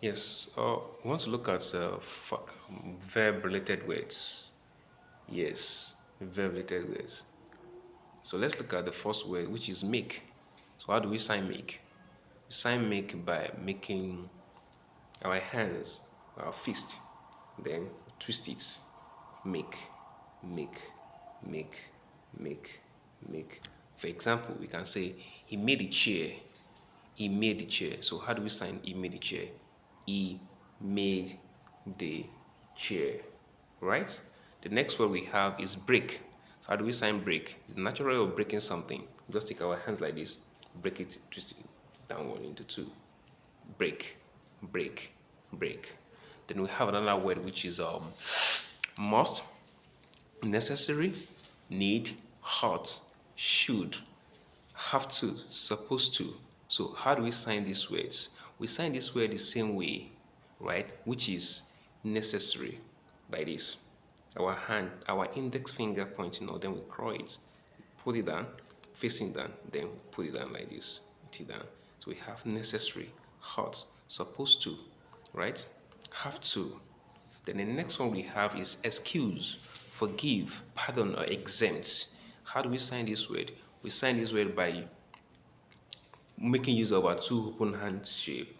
Yes, we want to look at verb-related words. Yes, verb-related words. So let's look at the first word, which is make. So how do we sign make? We sign make by making our hands, our fist, then twist it. Make, make, make, make, make. For example, we can say he made a chair. He made the chair. So how do we sign he made the chair? He made the chair. Right? The next word we have is break. So how do we sign break? The natural way of breaking something. Just take our hands like this, break it, twist it downward into two. Break, break, break. Then we have another word which is must, necessary, need, ought, should, have to, supposed to. So how do we sign these words? We sign this word the same way, right? Which is necessary, like this. Our hand, our index finger pointing out, then we curl it, put it down, facing down, then put it down like this, put it down. So we have necessary, ought, supposed to, right? Have to. Then the next one we have is excuse, forgive, pardon, or exempt. How do we sign this word? We sign this word by making use of our two open hand shape,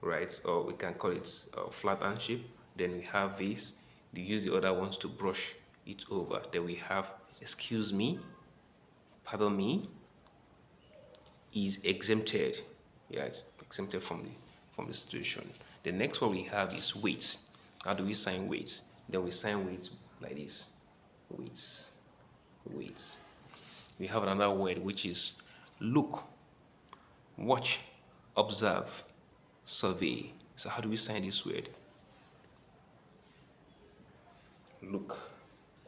right? Or we can call it a flat hand shape. Then we have this. We use the other ones to brush it over. Then we have excuse me, pardon me, is exempted. Yeah, it's exempted from the situation. The next one we have is wait. How do we sign wait? Then we sign wait like this. Wait, wait. We have another word which is look, watch, observe, survey. So how do we sign this word? Look,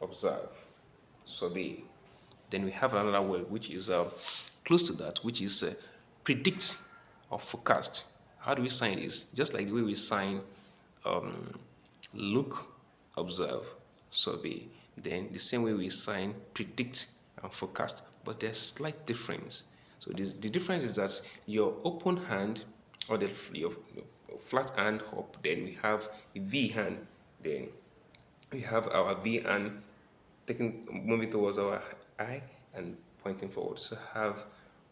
observe, survey. Then we have another word which is close to that, which is predict or forecast. How do we sign this? Just like the way we sign um, look, observe, survey. Then the same way we sign predict and forecast, but there's slight difference. So the difference is that your open hand or your flat hand up, then we have the V hand, then we have our V hand taking moving towards our eye and pointing forward. So have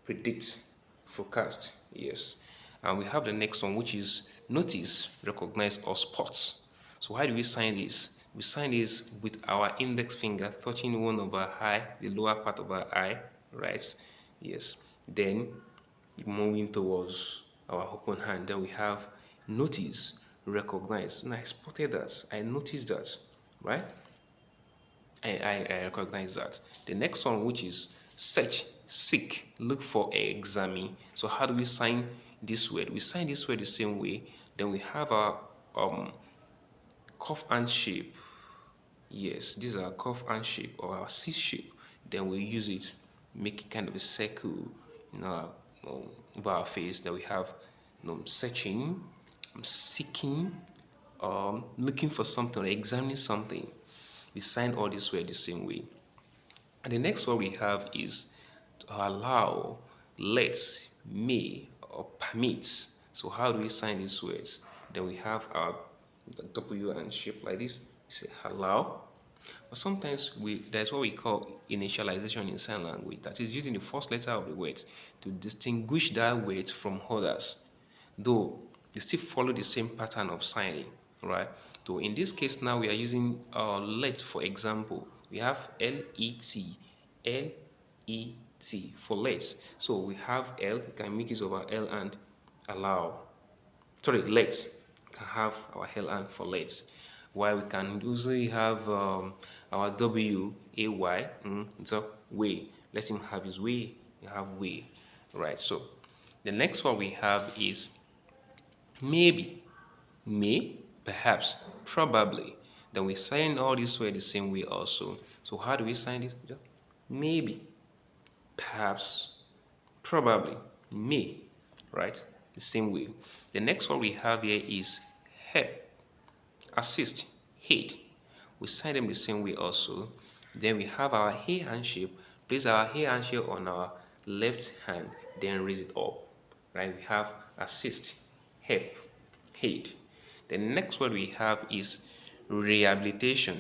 predict, forecast, yes. And we have the next one, which is notice, recognize, or spot. So how do we sign this? We sign this with our index finger touching one of our eye, the lower part of our eye, right? Yes. Then moving towards our open hand. Then we have notice, recognize. And I spotted that. I noticed that, right? I recognize that. The next one, which is search, seek, look for, examine. So how do we sign this word? We sign this word the same way. Then we have our cuff hand shape. Yes, these are cuff hand shape or our C shape. Then we use it, make it kind of a circle in our over our face. Then we have searching, seeking, looking for something, or examining something. We sign all this way the same way. And the next one we have is to allow, lets, may, or permits. So how do we sign these words? Then we have our W and shape like this. We say allow. But sometimes there's what we call initialization in sign language. That is using the first letter of the words to distinguish that word from others, though they still follow the same pattern of signing, right? So in this case now we are using let, for example. We have L-E-T, L-E-T for let. So we have L, we can make use of our L and allow. Sorry, let. We can have our L and for let. While we can usually have our W, A-Y, so way. Let him have his way, you have way, right? So the next one we have is maybe, may, perhaps, probably. Then we sign all this way the same way also. So how do we sign this? Maybe, perhaps, probably, may, right? The same way. The next one we have here is help, assist, aid. We sign them the same way also. Then we have our A hand shape. Place our A hand shape on our left hand, then raise it up. Right? We have assist, help, aid. The next word we have is rehabilitation.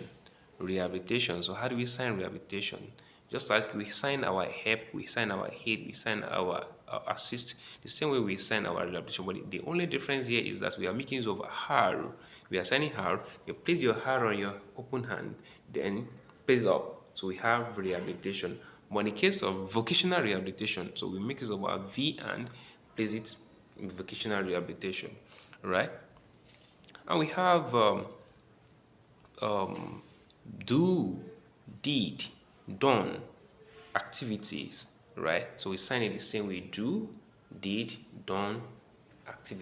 Rehabilitation. So how do we sign rehabilitation? Just like we sign our help, we sign our aid, we sign our assist, the same way we sign our rehabilitation. But the only difference here is that we are making use of R. We are signing R. You place your R on your open hand, then place it up. So we have rehabilitation. But in the case of vocational rehabilitation, so we make use of our V and place it in vocational rehabilitation, right? And we have do, did, done, activities, right? So we sign it the same way: do, did, done, activity.